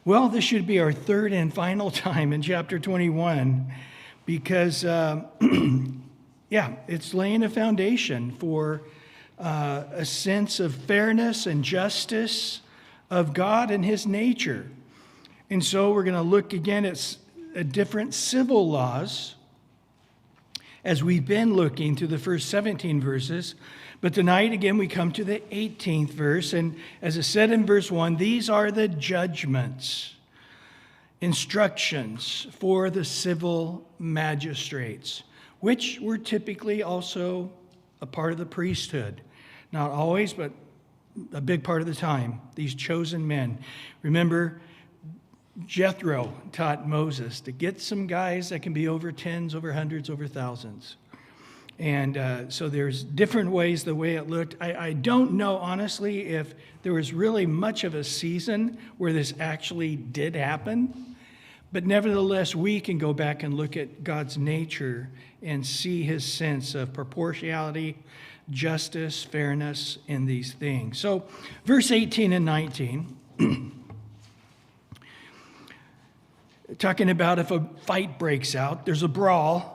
Well, this should be our third and final time in chapter 21 because, it's laying a foundation for a sense of fairness and justice of God and his nature. And so we're going to look again at different civil laws as we've been looking through the first 17 verses. But tonight, again, we come to the 18th verse. And as it said in verse 1, these are the judgments, instructions for the civil magistrates, which were typically also a part of the priesthood. Not always, but a big part of the time, these chosen men. Remember, Jethro taught Moses to get some guys that can be over tens, over hundreds, over thousands. And so there's different ways the way it looked. I don't know, honestly, if there was really much of a season where this actually did happen. But nevertheless, we can go back and look at God's nature and see his sense of proportionality, justice, fairness in these things. So verse 18 and 19, talking about if a fight breaks out, there's a brawl.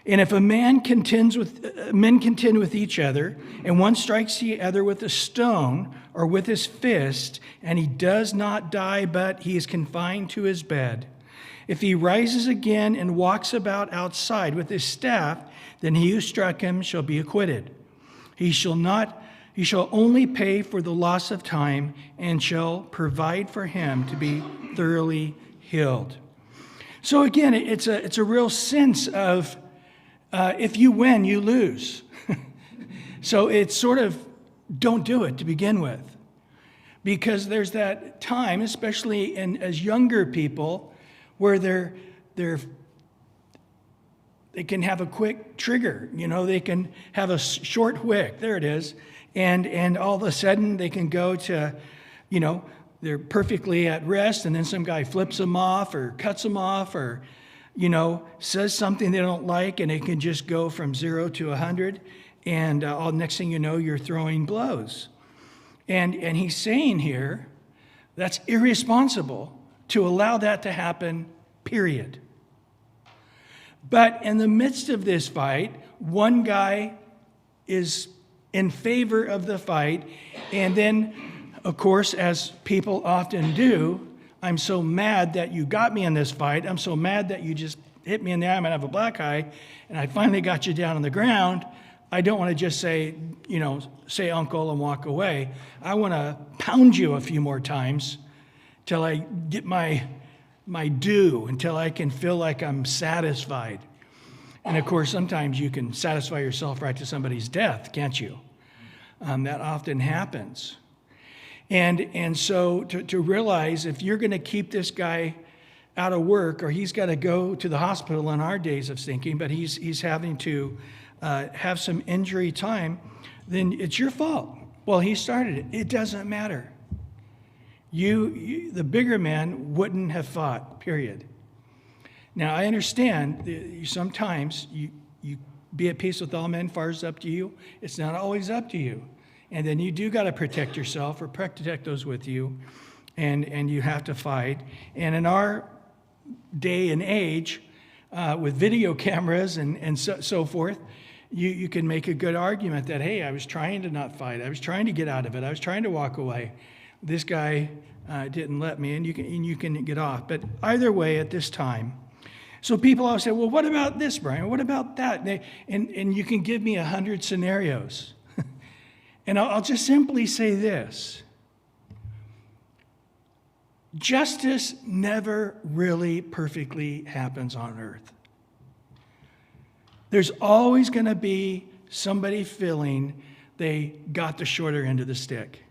And if men contend with each other, and one strikes the other with a stone or with his fist, and he does not die, but he is confined to his bed. If he rises again and walks about outside with his staff, then he who struck him shall be acquitted. He shall only pay for the loss of time, and shall provide for him to be thoroughly healed. So again, it's a real sense of if you win, you lose. So it's sort of don't do it to begin with. Because there's that time, especially as younger people, where they can have a quick trigger. They can have a short wick. There it is. And all of a sudden they can go to, they're perfectly at rest, and then some guy flips them off or cuts them off or says something they don't like, and it can just go from 0 to 100, and next thing you know, you're throwing blows. And he's saying here, that's irresponsible to allow that to happen, period. But in the midst of this fight, one guy is in favor of the fight, and then, of course, as people often do, I'm so mad that you got me in this fight. I'm so mad that you just hit me in the eye. I'm going to have a black eye. And I finally got you down on the ground. I don't want to just say uncle and walk away. I want to pound you a few more times till I get my due, until I can feel like I'm satisfied. And of course, sometimes you can satisfy yourself right to somebody's death, can't you? That often happens. And so to realize if you're going to keep this guy out of work, or he's got to go to the hospital in our days of thinking, but he's having to have some injury time, then it's your fault. Well, he started it. It doesn't matter. You the bigger man wouldn't have fought, period. Now, I understand sometimes you be at peace with all men, far as up to you. It's not always up to you. And then you do got to protect yourself or protect those with you, and you have to fight. And in our day and age, with video cameras and so forth, you can make a good argument that, hey, I was trying to not fight. I was trying to get out of it. I was trying to walk away. This guy didn't let me, and you can get off. But either way, at this time, so people always say, well, what about this, Brian? What about that? And you can give me 100 scenarios. And I'll just simply say this. Justice never really perfectly happens on earth. There's always going to be somebody feeling they got the shorter end of the stick.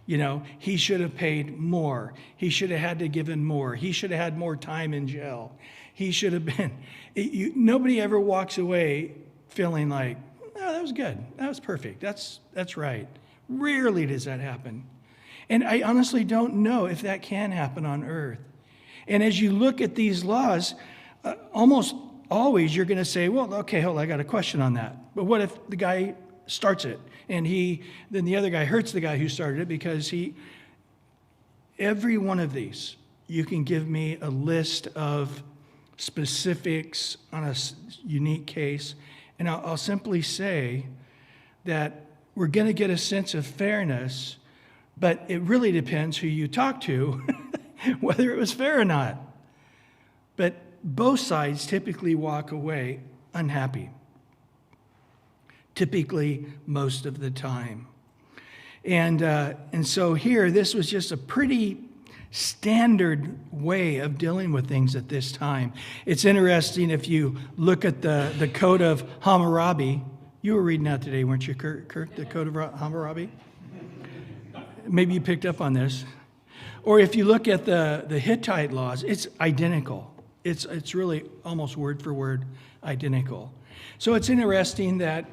He should have paid more. He should have had to give in more. He should have had more time in jail. He should have been. Nobody ever walks away feeling like, oh, that was good. That was perfect. That's right. Rarely does that happen. And I honestly don't know if that can happen on earth. And as you look at these laws, almost always you're going to say, well, okay, hold on, I got a question on that. But what if the guy starts it and then the other guy hurts the guy who started it because every one of these, you can give me a list of specifics on a unique case, and I'll simply say that we're going to get a sense of fairness, but it really depends who you talk to, whether it was fair or not. But both sides typically walk away unhappy, typically most of the time. And so here, this was just a pretty standard way of dealing with things at this time. It's interesting if you look at the Code of Hammurabi. You were reading that today, weren't you, Kirk? The Code of Hammurabi? Maybe you picked up on this. Or if you look at the Hittite laws, it's identical. It's really almost word for word identical. So it's interesting that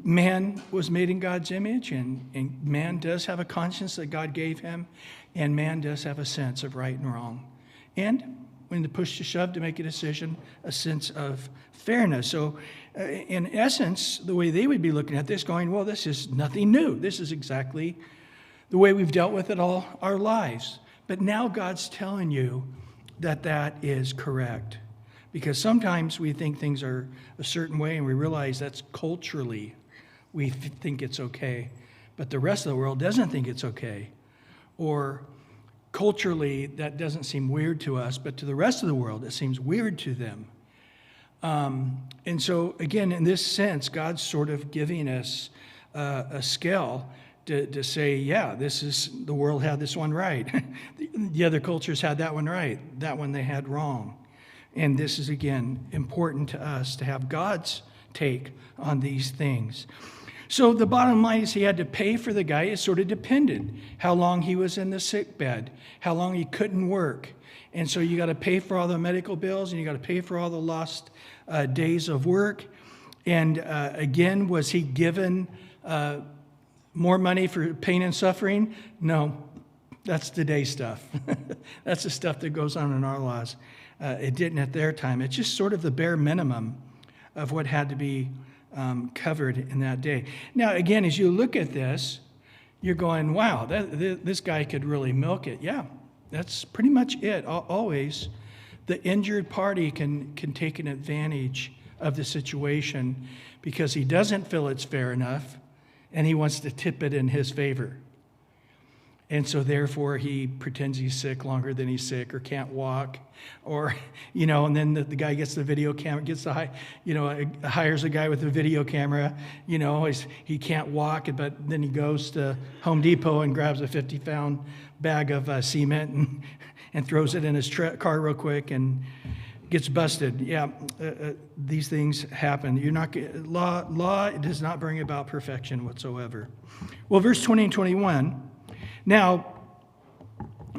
man was made in God's image, and man does have a conscience that God gave him, and man does have a sense of right and wrong. And when the push to shove to make a decision, a sense of fairness. So in essence, the way they would be looking at this, going, well, this is nothing new. This is exactly the way we've dealt with it all our lives. But now God's telling you that that is correct. Because sometimes we think things are a certain way, and we realize that's culturally we think it's okay. But the rest of the world doesn't think it's okay. Or culturally, that doesn't seem weird to us, but to the rest of the world, it seems weird to them. And so, again, in this sense, God's sort of giving us a scale to say, yeah, the world had this one right. The other cultures had that one right. That one they had wrong. And this is, again, important to us to have God's take on these things. So the bottom line is he had to pay for the guy. It sort of depended how long he was in the sick bed, how long he couldn't work. And so you got to pay for all the medical bills, and you got to pay for all the lost days of work. And again, was he given more money for pain and suffering? No, that's today stuff. That's the stuff that goes on in our laws. It didn't at their time. It's just sort of the bare minimum of what had to be covered in that day. Now, again, as you look at this, you're going, wow, this guy could really milk it. Yeah, that's pretty much it. Always, the injured party can take an advantage of the situation because he doesn't feel it's fair enough, and he wants to tip it in his favor. And so therefore he pretends he's sick longer than he's sick, or can't walk, or, and then the guy gets the video camera, hires a guy with a video camera, he can't walk, but then he goes to Home Depot and grabs a 50-pound bag of cement and throws it in his car real quick and gets busted. Yeah, these things happen. Law does not bring about perfection whatsoever. Well, verse 20 and 21, now,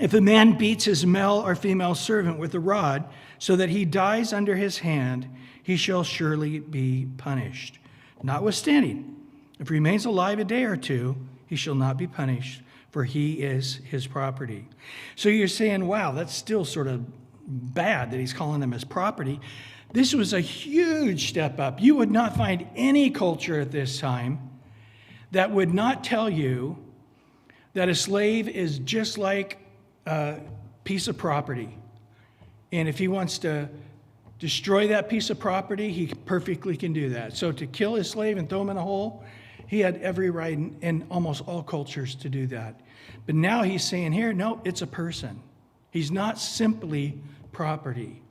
if a man beats his male or female servant with a rod so that he dies under his hand, he shall surely be punished. Notwithstanding, if he remains alive a day or two, he shall not be punished, for he is his property. So you're saying, wow, that's still sort of bad that he's calling him his property. This was a huge step up. You would not find any culture at this time that would not tell you that a slave is just like a piece of property. And if he wants to destroy that piece of property, he perfectly can do that. So to kill his slave and throw him in a hole, he had every right in almost all cultures to do that. But now he's saying here, no, it's a person. He's not simply property.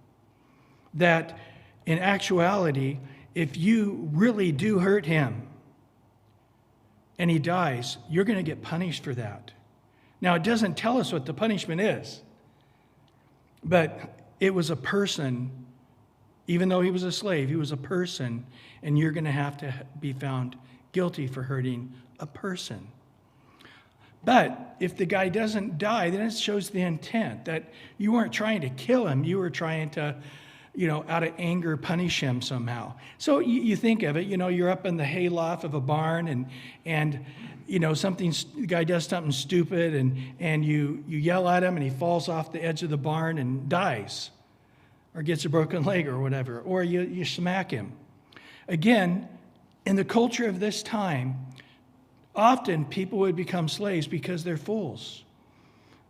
That in actuality, if you really do hurt him, and he dies, you're going to get punished for that. Now, it doesn't tell us what the punishment is, but it was a person. Even though he was a slave, he was a person, and you're going to have to be found guilty for hurting a person. But if the guy doesn't die, then it shows the intent that you weren't trying to kill him. You were trying to, out of anger, punish him somehow. So you think of it, you're up in the hayloft of a barn and the guy does something stupid and you yell at him and he falls off the edge of the barn and dies or gets a broken leg or whatever, or you smack him. Again, in the culture of this time, often people would become slaves because they're fools.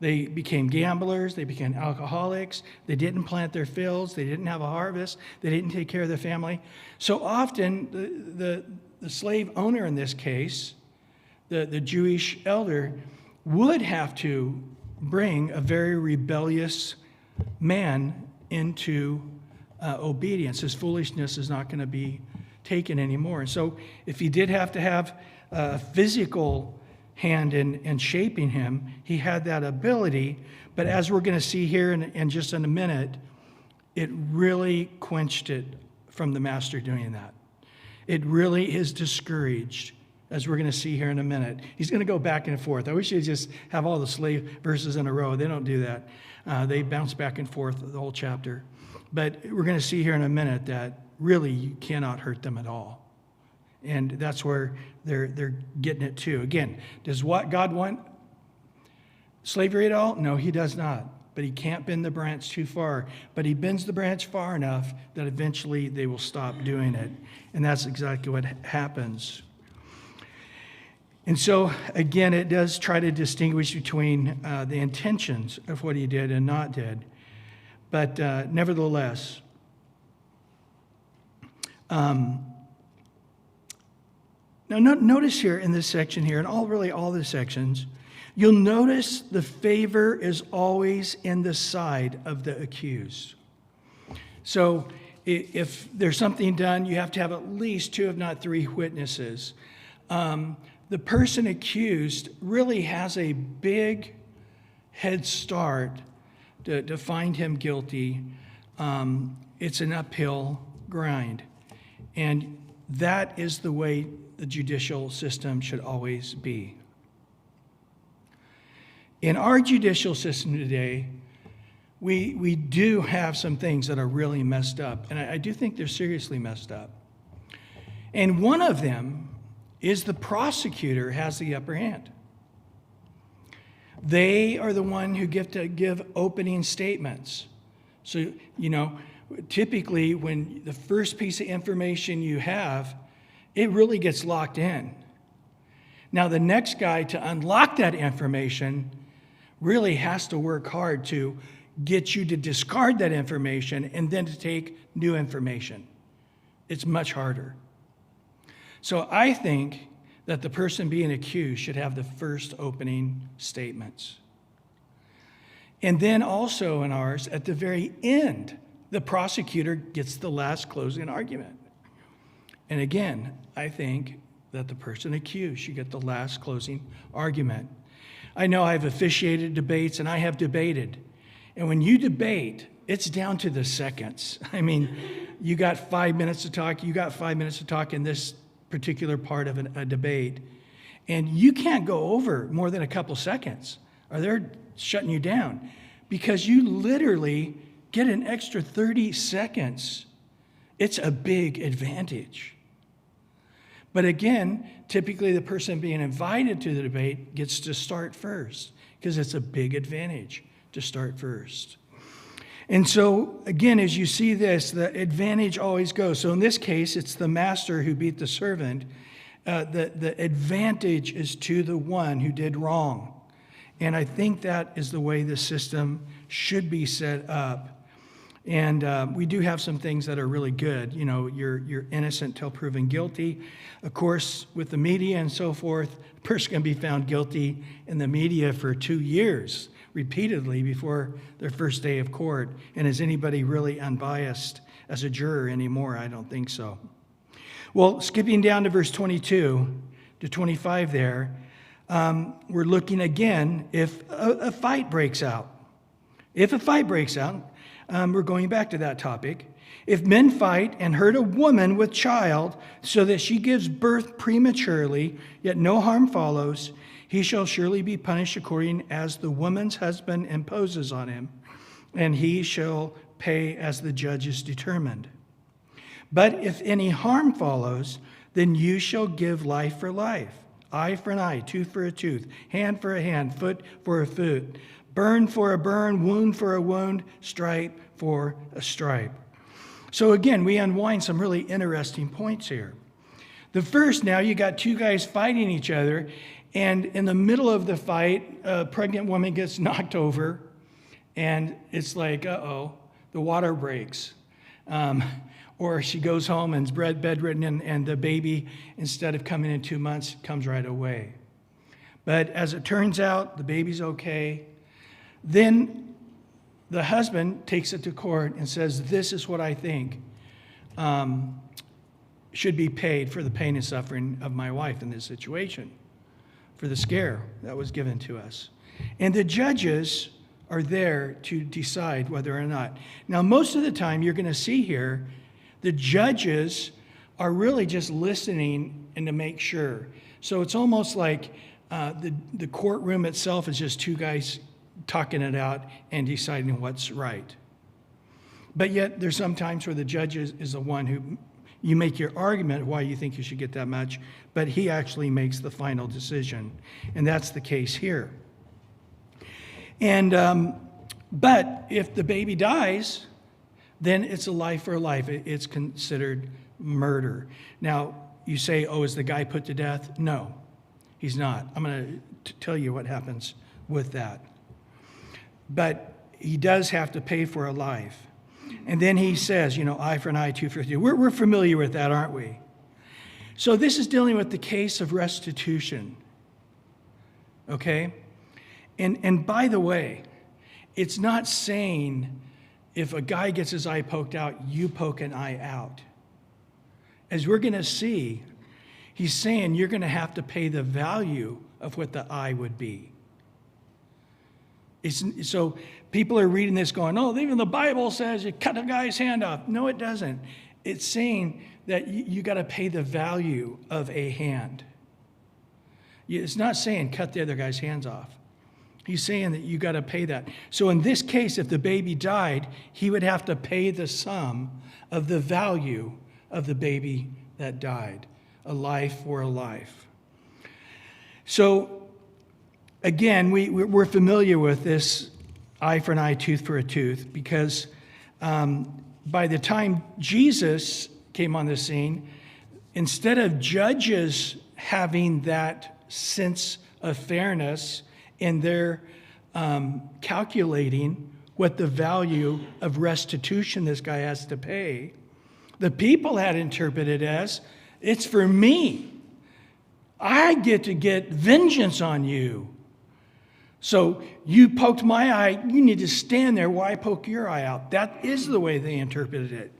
They became gamblers. They became alcoholics. They didn't plant their fields. They didn't have a harvest. They didn't take care of their family. So often, the slave owner in this case, the Jewish elder, would have to bring a very rebellious man into obedience. His foolishness is not going to be taken anymore. And so if he did have to have a physical hand in shaping him, he had that ability. But as we're going to see here in just in a minute, it really quenched it from the master doing that. It really is discouraged, as we're going to see here in a minute. He's going to go back and forth. I wish he'd just have all the slave verses in a row. They don't do that. They bounce back and forth the whole chapter. But we're going to see here in a minute that really you cannot hurt them at all. And that's where they're getting it too. Again, does what God want slavery at all? No, he does not. But he can't bend the branch too far. But he bends the branch far enough that eventually they will stop doing it. And that's exactly what happens. And so, again, it does try to distinguish between the intentions of what he did and not did. But nevertheless, now notice here in this section here, and all the sections, you'll notice the favor is always in the side of the accused. So if there's something done, you have to have at least 2, if not 3 witnesses. The person accused really has a big head start to find him guilty. It's an uphill grind. And that is the way the judicial system should always be. In our judicial system today, we do have some things that are really messed up. And I do think they're seriously messed up. And one of them is the prosecutor has the upper hand. They are the one who get to give opening statements. So, typically when the first piece of information you have, it really gets locked in. Now, the next guy to unlock that information really has to work hard to get you to discard that information and then to take new information. It's much harder. So I think that the person being accused should have the first opening statements. And then also in ours, at the very end, the prosecutor gets the last closing argument. And again, I think that the person accused should get the last closing argument. I know I've officiated debates and I have debated. And when you debate, it's down to the seconds. I mean, you got 5 minutes to talk, you got 5 minutes to talk in this particular part of a debate. And you can't go over more than a couple seconds or they're shutting you down because you literally get an extra 30 seconds. It's a big advantage. But again, typically the person being invited to the debate gets to start first because it's a big advantage to start first. And so, again, as you see this, the advantage always goes. So in this case, it's the master who beat the servant. The advantage is to the one who did wrong. And I think that is the way the system should be set up. And we do have some things that are really good. You're innocent till proven guilty. Of course, with the media and so forth, a person can be found guilty in the media for 2 years repeatedly before their first day of court. And is anybody really unbiased as a juror anymore? I don't think so. Well, skipping down to verse 22 to 25 there, we're looking again if a fight breaks out. If a fight breaks out, we're going back to that topic. If men fight and hurt a woman with child so that she gives birth prematurely, yet no harm follows, he shall surely be punished according as the woman's husband imposes on him, and he shall pay as the judge is determined. But if any harm follows, then you shall give life for life, eye for an eye, tooth for a tooth, hand for a hand, foot for a foot, burn for a burn, wound for a wound, stripe for a stripe. So again, we unwind some really interesting points here. The first, now you got 2 guys fighting each other, And in the middle of the fight, a pregnant woman gets knocked over, and it's like, uh-oh, the water breaks. Or she goes home and is bedridden, and the baby, instead of coming in 2 months, comes right away. But as it turns out, the baby's okay. Then the husband takes it to court and says, this is what I think should be paid for the pain and suffering of my wife in this situation, for the scare that was given to us. And the judges are there to decide whether or not. Now, most of the time, you're going to see here, the judges are really just listening and to make sure. So it's almost like the courtroom itself is just two guys talking it out and deciding what's right. But yet, there's some times where the judge is the one who you make your argument why you think you should get that much, but he actually makes the final decision. And that's the case here. And but if the baby dies, then it's a life for a life. It's considered murder. Now, you say, oh, is the guy put to death? No, he's not. I'm going to tell you what happens with that. But he does have to pay for a life. And then he says, eye for an eye, tooth for a tooth. We're familiar with that, aren't we? So this is dealing with the case of restitution. Okay? And by the way, it's not saying if a guy gets his eye poked out, you poke an eye out. As we're going to see, he's saying you're going to have to pay the value of what the eye would be. So people are reading this going, oh, even the Bible says you cut a guy's hand off. No, it doesn't. It's saying that you got to pay the value of a hand. It's not saying cut the other guy's hands off. He's saying that you got to pay that. So in this case, if the baby died, he would have to pay the sum of the value of the baby that died, a life for a life. So again, we're familiar with this eye for an eye, tooth for a tooth, because by the time Jesus came on the scene, instead of judges having that sense of fairness in their calculating what the value of restitution this guy has to pay, the people had interpreted as, it's for me. I get to get vengeance on you. So you poked my eye, you need to stand there while I poke your eye out. That is the way they interpreted it.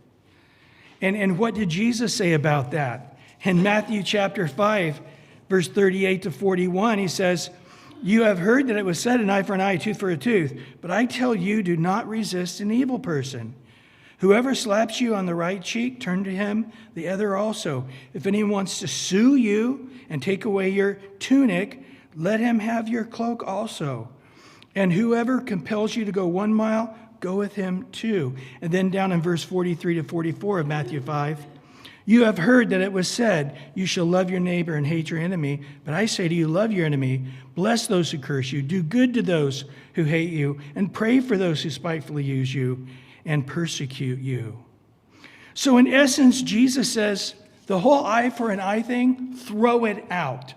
And what did Jesus say about that? In Matthew chapter 5, verse 38 to 41, he says, you have heard that it was said, an eye for an eye, a tooth for a tooth. But I tell you, do not resist an evil person. Whoever slaps you on the right cheek, turn to him the other also. If anyone wants to sue you and take away your tunic, let him have your cloak also. And whoever compels you to go 1 mile, go with him 2. And then down in verse 43 to 44 of Matthew 5, you have heard that it was said, you shall love your neighbor and hate your enemy. But I say to you, love your enemy, bless those who curse you, do good to those who hate you, and pray for those who spitefully use you and persecute you. So in essence, Jesus says, the whole eye for an eye thing, throw it out.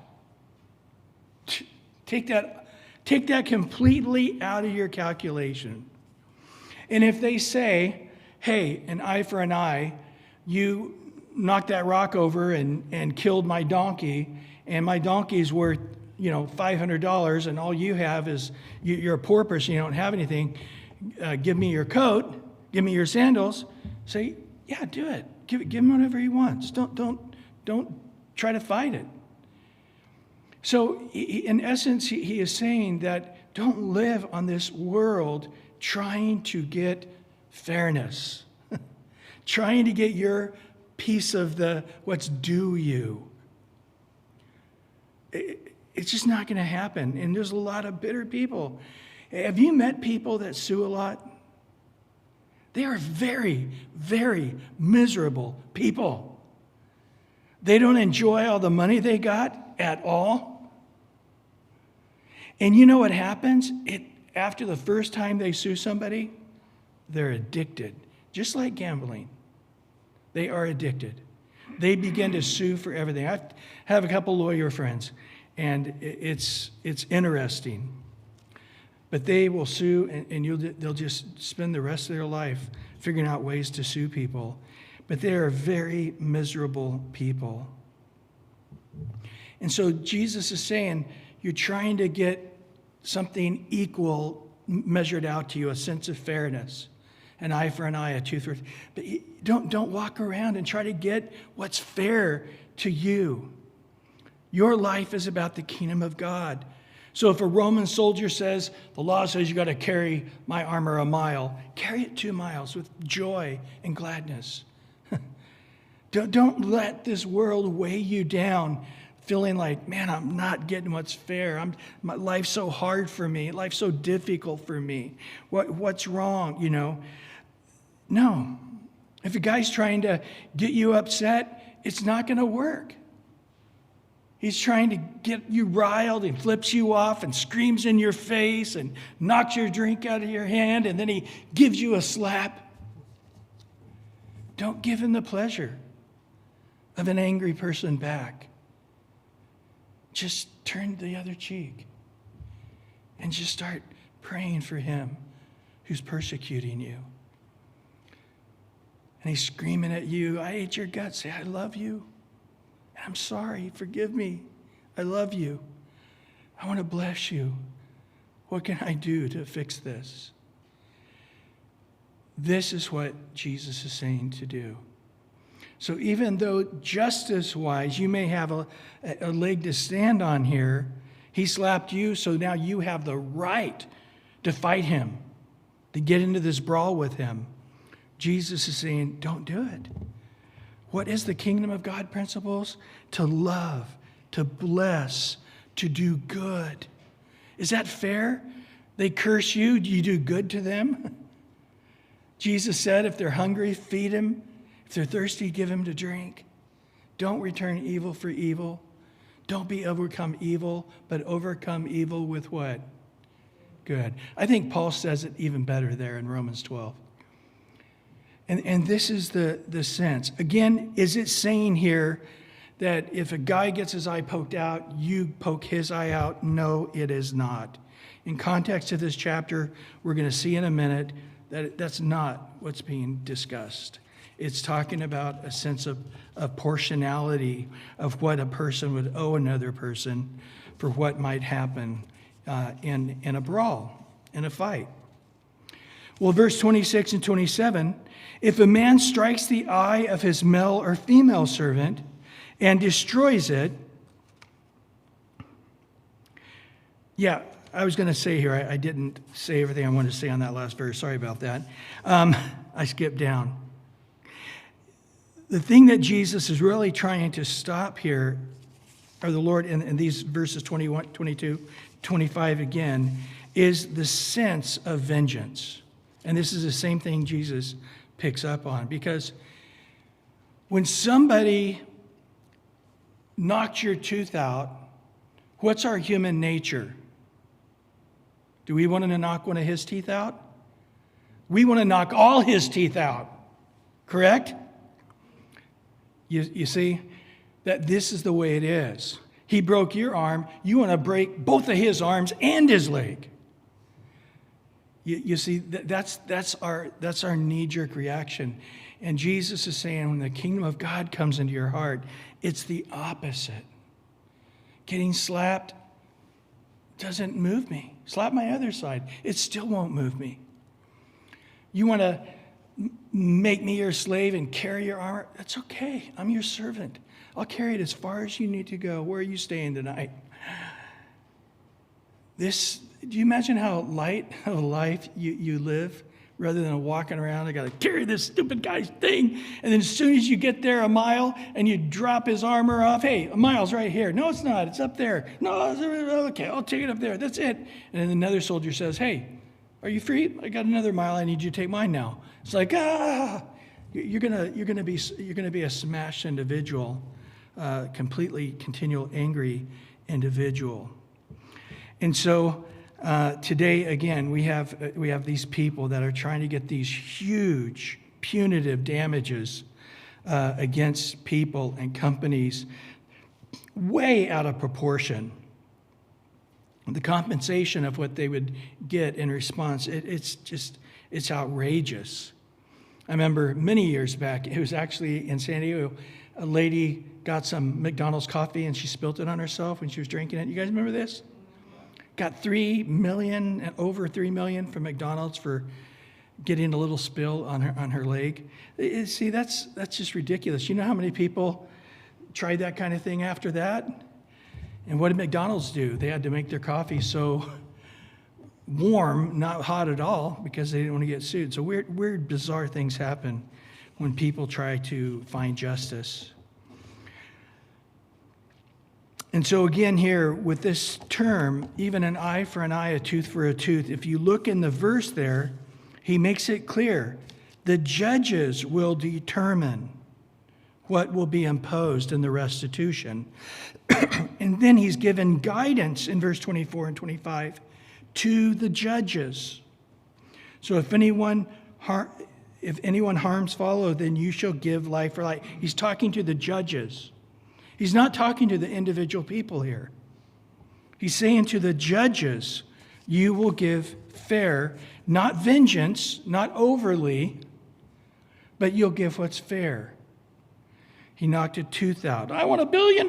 Take that completely out of your calculation. And if they say, hey, an eye for an eye, you knocked that rock over and killed my donkey, and my donkey's worth, $500, and all you have is, you're a poor person, you don't have anything, give me your coat, give me your sandals, say, yeah, do it. Give him whatever he wants. Don't try to fight it. So in essence, he is saying that don't live on this world trying to get fairness, trying to get your piece of what's due you. It's just not going to happen. And there's a lot of bitter people. Have you met people that sue a lot? They are very, very miserable people. They don't enjoy all the money they got at all. And you know what happens? After the first time they sue somebody, they're addicted. Just like gambling. They are addicted. They begin to sue for everything. I have a couple lawyer friends, And it's interesting. But they will sue, and they'll just spend the rest of their life figuring out ways to sue people. But they are very miserable people. And so Jesus is saying, you're trying to get something equal measured out to you, a sense of fairness. An eye for an eye, a tooth for a tooth. But don't walk around and try to get what's fair to you. Your life is about the kingdom of God. So if a Roman soldier says, the law says you got to carry my armor a mile, carry it 2 miles with joy and gladness. Don't let this world weigh you down, feeling like, man, I'm not getting what's fair. My life's so hard for me. Life's so difficult for me. What's wrong, No. If a guy's trying to get you upset, it's not going to work. He's trying to get you riled and flips you off and screams in your face and knocks your drink out of your hand, and then he gives you a slap. Don't give him the pleasure of an angry person back. Just turn the other cheek and just start praying for him who's persecuting you. And he's screaming at you, I hate your guts. Say, I love you. I'm sorry. Forgive me. I love you. I want to bless you. What can I do to fix this? This is what Jesus is saying to do. So even though justice-wise you may have a leg to stand on here, he slapped you, so now you have the right to fight him, to get into this brawl with him. Jesus is saying, don't do it. What is the kingdom of God principles? To love, to bless, to do good. Is that fair? They curse you, do you do good to them? Jesus said, if they're hungry, feed them. If they're thirsty, give them to drink. Don't return evil for evil. Don't be overcome evil, but overcome evil with what? Good. I think Paul says it even better there in Romans 12. And this is the sense. Again, is it saying here that if a guy gets his eye poked out, you poke his eye out? No, it is not. In context of this chapter, we're going to see in a minute that that's not what's being discussed. It's talking about a sense of portionality of what a person would owe another person for what might happen in a brawl, in a fight. Well, verse 26 and 27, if a man strikes the eye of his male or female servant and destroys it, yeah, I was going to say here, I didn't say everything I wanted to say on that last verse. Sorry about that. I skipped down. The thing that Jesus is really trying to stop here, or the Lord in these verses 21, 22, 25 again, is the sense of vengeance. And this is the same thing Jesus picks up on. Because when somebody knocks your tooth out, what's our human nature? Do we want to knock one of his teeth out? We want to knock all his teeth out. Correct? You see, that this is the way it is. He broke your arm. You want to break both of his arms and his leg. You see, that's our knee-jerk reaction. And Jesus is saying when the kingdom of God comes into your heart, it's the opposite. Getting slapped doesn't move me. Slap my other side. It still won't move me. You want to make me your slave and carry your armor? That's okay. I'm your servant. I'll carry it as far as you need to go. Where are you staying tonight? Do you imagine how light of a life you live rather than walking around? I got to carry this stupid guy's thing. And then as soon as you get there a mile and you drop his armor off, hey, a mile's right here. No, it's not. It's up there. No, okay, I'll take it up there. That's it. And then another soldier says, hey, are you free? I got another mile. I need you to take mine now. It's like, you're gonna be a smashed individual, completely continual angry individual. And so today again we have these people that are trying to get these huge punitive damages against people and companies way out of proportion. the compensation of what they would get in response, it's outrageous. I remember many years back, it was actually in San Diego, a lady got some McDonald's coffee and she spilled it on herself when she was drinking it. You guys remember this? Got $3 million, over $3 million from McDonald's for getting a little spill on her leg. See, that's just ridiculous. You know how many people tried that kind of thing after that? And what did McDonald's do? They had to make their coffee so warm, not hot at all, because they didn't want to get sued. So weird, bizarre things happen when people try to find justice. And so again here, with this term, even an eye for an eye, a tooth for a tooth, if you look in the verse there, he makes it clear. The judges will determine what will be imposed in the restitution. And then he's given guidance in verse 24 and 25 to the judges. So if anyone harms follow, then you shall give life for life. He's talking to the judges. He's not talking to the individual people here. He's saying to the judges, you will give fair, not vengeance, not overly, but you'll give what's fair. He knocked a tooth out. I want $1 billion.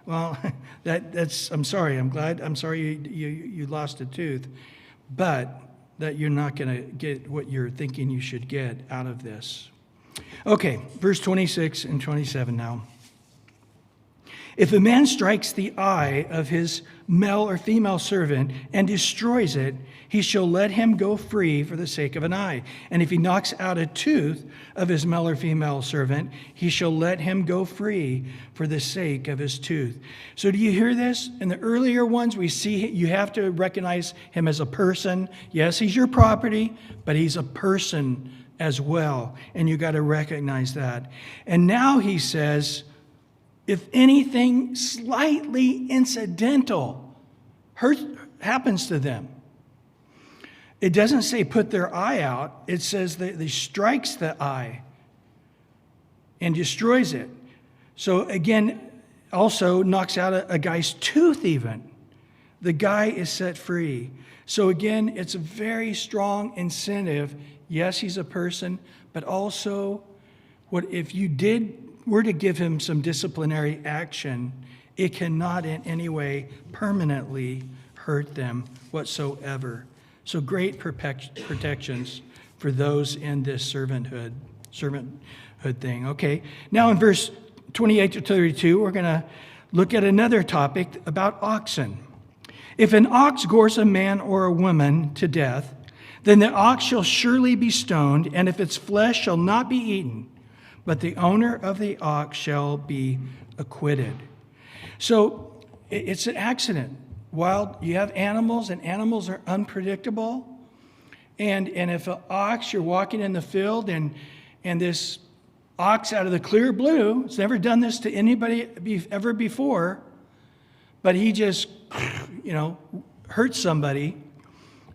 Well, I'm sorry. I'm sorry you lost a tooth, but that you're not going to get what you're thinking you should get out of this. Okay, verse 26 and 27 now. If a man strikes the eye of his male or female servant and destroys it, he shall let him go free for the sake of an eye. And if he knocks out a tooth of his male or female servant, he shall let him go free for the sake of his tooth. So do you hear this? In the earlier ones, we see you have to recognize him as a person. Yes, he's your property, but he's a person as well. And you got to recognize that. And now he says, if anything slightly incidental happens to them, it doesn't say put their eye out. It says that he strikes the eye and destroys it. So again, also knocks out a guy's tooth even. The guy is set free. So again, it's a very strong incentive. Yes, he's a person, but also what if you were to give him some disciplinary action, it cannot in any way permanently hurt them whatsoever. So great protections for those in this servanthood thing. Okay, now in verse 28 to 32, we're going to look at another topic about oxen. If an ox gores a man or a woman to death, then the ox shall surely be stoned, and if its flesh shall not be eaten, but the owner of the ox shall be acquitted. So it's an accident. Wild, you have animals, and animals are unpredictable. And if an ox, you're walking in the field, and this ox out of the clear blue, it's never done this to anybody ever before, but he just, hurt somebody,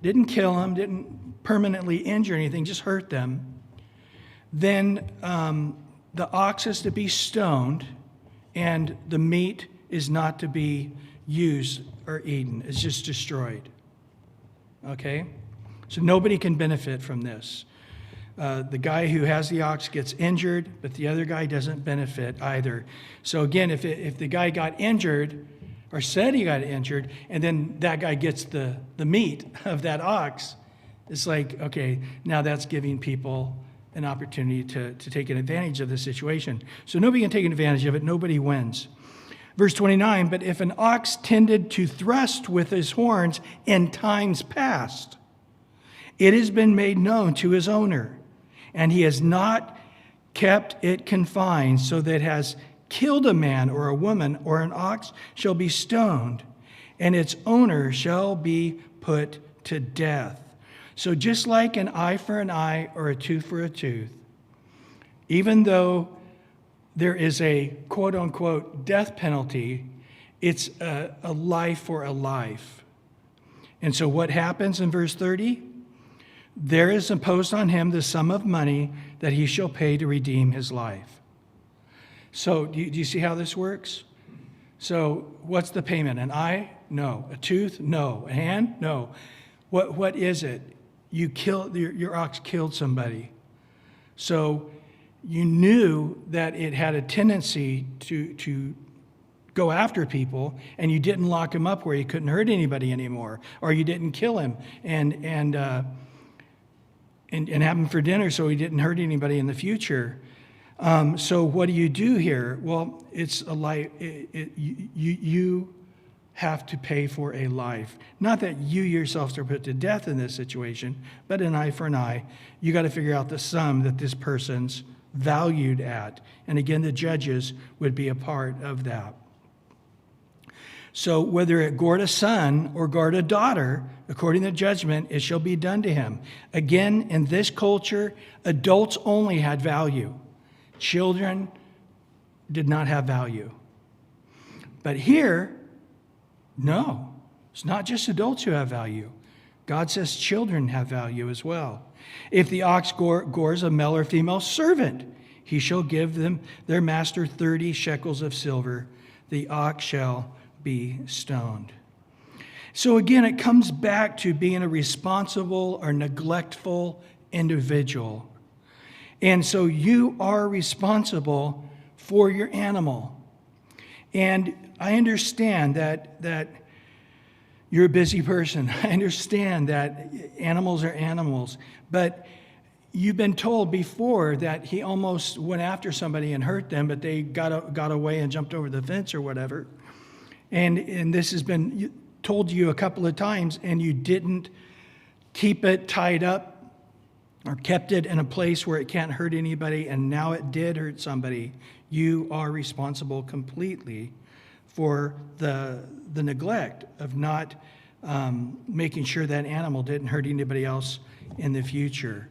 didn't kill him, didn't permanently injure anything, just hurt them. Then the ox is to be stoned, and the meat is not to be used or eaten. It's just destroyed. Okay? So nobody can benefit from this. The guy who has the ox gets injured, but the other guy doesn't benefit either. So again, if the guy got injured, or said he got injured, and then that guy gets the meat of that ox, it's like, okay, now that's giving people an opportunity to take an advantage of the situation. So nobody can take advantage of it. Nobody wins. Verse 29, but if an ox tended to thrust with his horns in times past, it has been made known to his owner, and he has not kept it confined, so that it has killed a man or a woman or an ox shall be stoned, and its owner shall be put to death. So just like an eye for an eye or a tooth for a tooth, even though there is a quote-unquote death penalty, it's a life for a life. And so what happens in verse 30? There is imposed on him the sum of money that he shall pay to redeem his life. So do you see how this works? So what's the payment? An eye? No. A tooth? No. A hand? No. What is it? You killed, your ox killed somebody. So you knew that it had a tendency to go after people, and you didn't lock him up where he couldn't hurt anybody anymore, or you didn't kill him and have him for dinner so he didn't hurt anybody in the future. So what do you do here? Well, it's a life. You have to pay for a life. Not that you yourselves are put to death in this situation, but an eye for an eye. You got to figure out the sum that this person's valued at. And again, the judges would be a part of that. So whether it gored a son or gored a daughter, according to judgment, it shall be done to him. Again, in this culture, adults only had value. Children did not have value. But here, no, it's not just adults who have value. God says children have value as well. If the ox gores a male or female servant, he shall give them their master 30 shekels of silver. The ox shall be stoned. So again, it comes back to being a responsible or neglectful individual. And so you are responsible for your animal. And I understand that you're a busy person. I understand that animals are animals. But you've been told before that he almost went after somebody and hurt them, but they got away and jumped over the fence or whatever. And this has been told to you a couple of times, and you didn't keep it tied up or kept it in a place where it can't hurt anybody, and now it did hurt somebody. You are responsible completely for the neglect of not making sure that animal didn't hurt anybody else in the future.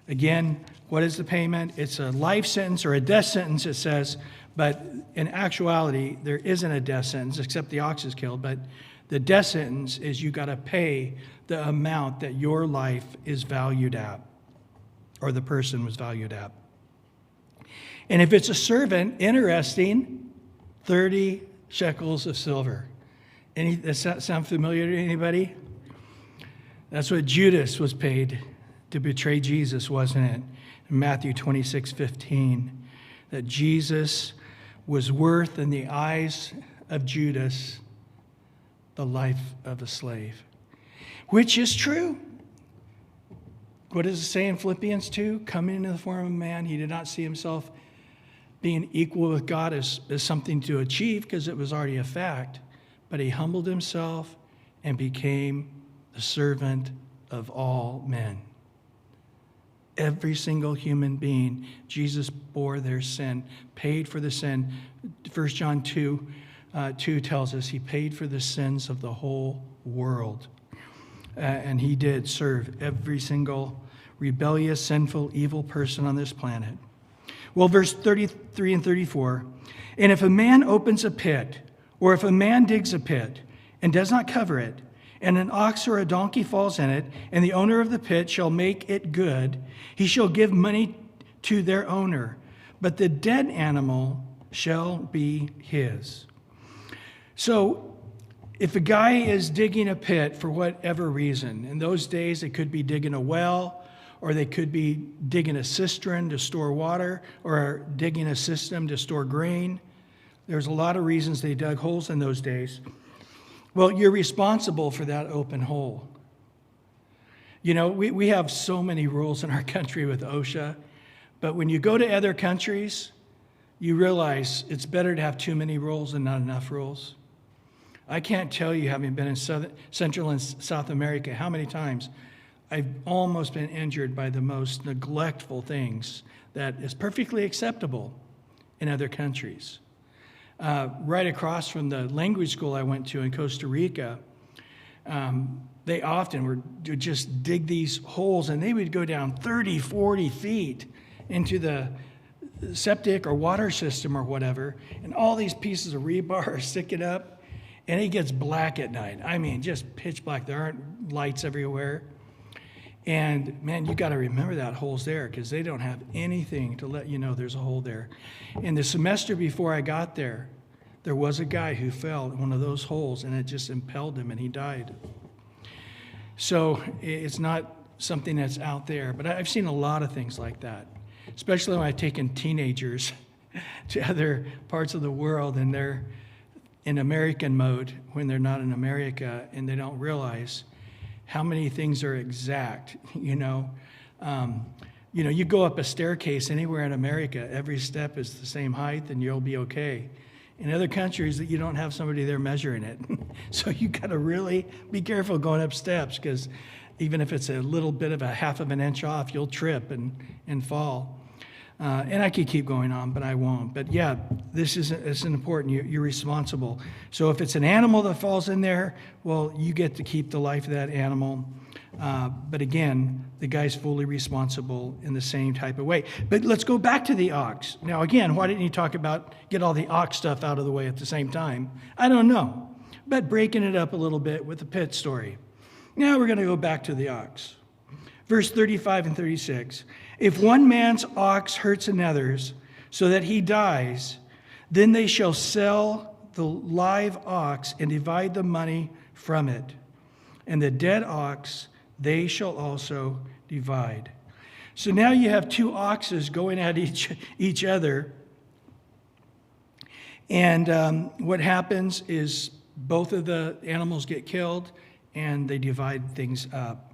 Again, what is the payment? It's a life sentence or a death sentence, it says, but in actuality, there isn't a death sentence except the ox is killed, but the death sentence is you got to pay the amount that your life is valued at, or the person was valued at. And if it's a servant, interesting, 30 shekels of silver. Does that sound familiar to anybody? That's what Judas was paid to betray Jesus, wasn't it? In Matthew 26:15, that Jesus was worth in the eyes of Judas the life of a slave, which is true. What does it say in Philippians 2? Coming into the form of a man, he did not see himself being equal with God as something to achieve, because it was already a fact, but he humbled himself and became the servant of all men. Every single human being, Jesus bore their sin, paid for the sin. 1 John 2 tells us he paid for the sins of the whole world. And he did serve every single rebellious, sinful, evil person on this planet. Well, verse 33 and 34, and if a man opens a pit, or if a man digs a pit and does not cover it, and an ox or a donkey falls in it, and the owner of the pit shall make it good, he shall give money to their owner, but the dead animal shall be his. So if a guy is digging a pit for whatever reason, in those days it could be digging a well, or they could be digging a cistern to store water, or digging a system to store grain. There's a lot of reasons they dug holes in those days. Well, you're responsible for that open hole. You know, we have so many rules in our country with OSHA, but when you go to other countries, you realize it's better to have too many rules than not enough rules. I can't tell you, having been in Central and South America, how many times I've almost been injured by the most neglectful things that is perfectly acceptable in other countries. Right across from the language school I went to in Costa Rica, they often would just dig these holes, and they would go down 30, 40 feet into the septic or water system or whatever, and all these pieces of rebar are sticking up, and it gets black at night. I mean, just pitch black. There aren't lights everywhere. And man, you got to remember that hole's there, because they don't have anything to let you know there's a hole there. In the semester before I got there, there was a guy who fell in one of those holes, and it just impelled him, and he died. So it's not something that's out there, but I've seen a lot of things like that, especially when I've taken teenagers to other parts of the world, and they're in American mode when they're not in America, and they don't realize how many things are exact, you know. You go up a staircase anywhere in America, every step is the same height, and you'll be okay. In other countries, that you don't have somebody there measuring it. So you got to really be careful going up steps, because even if it's a little bit of a half of an inch off, you'll trip and fall. And I could keep going on, but I won't. But yeah, it's important. You're responsible. So if it's an animal that falls in there, well, you get to keep the life of that animal. But again, the guy's fully responsible in the same type of way. But let's go back to the ox. Now, again, why didn't he talk about get all the ox stuff out of the way at the same time? I don't know. But breaking it up a little bit with the pit story. Now we're going to go back to the ox. Verse 35 and 36. If one man's ox hurts another's so that he dies, then they shall sell the live ox and divide the money from it. And the dead ox they shall also divide. So now you have two oxes going at each other. And what happens is both of the animals get killed and they divide things up.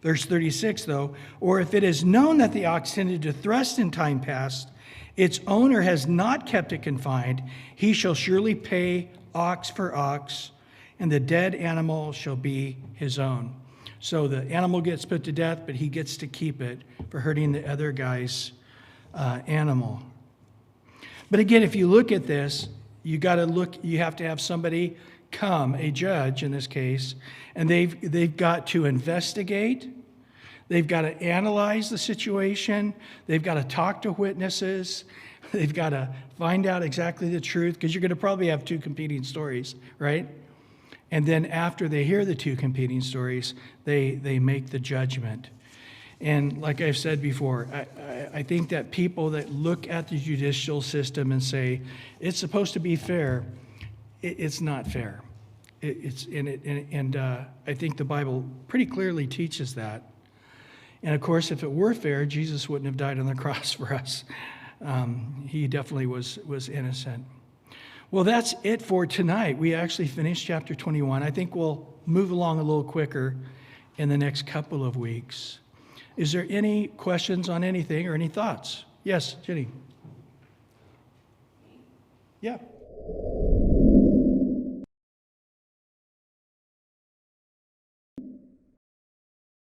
Verse 36, though, or if it is known that the ox tended to thrust in time past, its owner has not kept it confined, he shall surely pay ox for ox, and the dead animal shall be his own. So the animal gets put to death, but he gets to keep it for hurting the other guy's animal. But again, if you look at this, you have to have somebody come, a judge in this case, and they've got to investigate, they've got to analyze the situation, they've got to talk to witnesses, they've got to find out exactly the truth, because you're going to probably have two competing stories, right? And then after they hear the two competing stories, they make the judgment. And like I've said before, I think that people that look at the judicial system and say, it's supposed to be fair, it's not fair. I think the Bible pretty clearly teaches that. And of course, if it were fair, Jesus wouldn't have died on the cross for us. He definitely was innocent. Well, that's it for tonight. We actually finished chapter 21. I think we'll move along a little quicker in the next couple of weeks. Is there any questions on anything or any thoughts? Yes, Jenny. Yeah.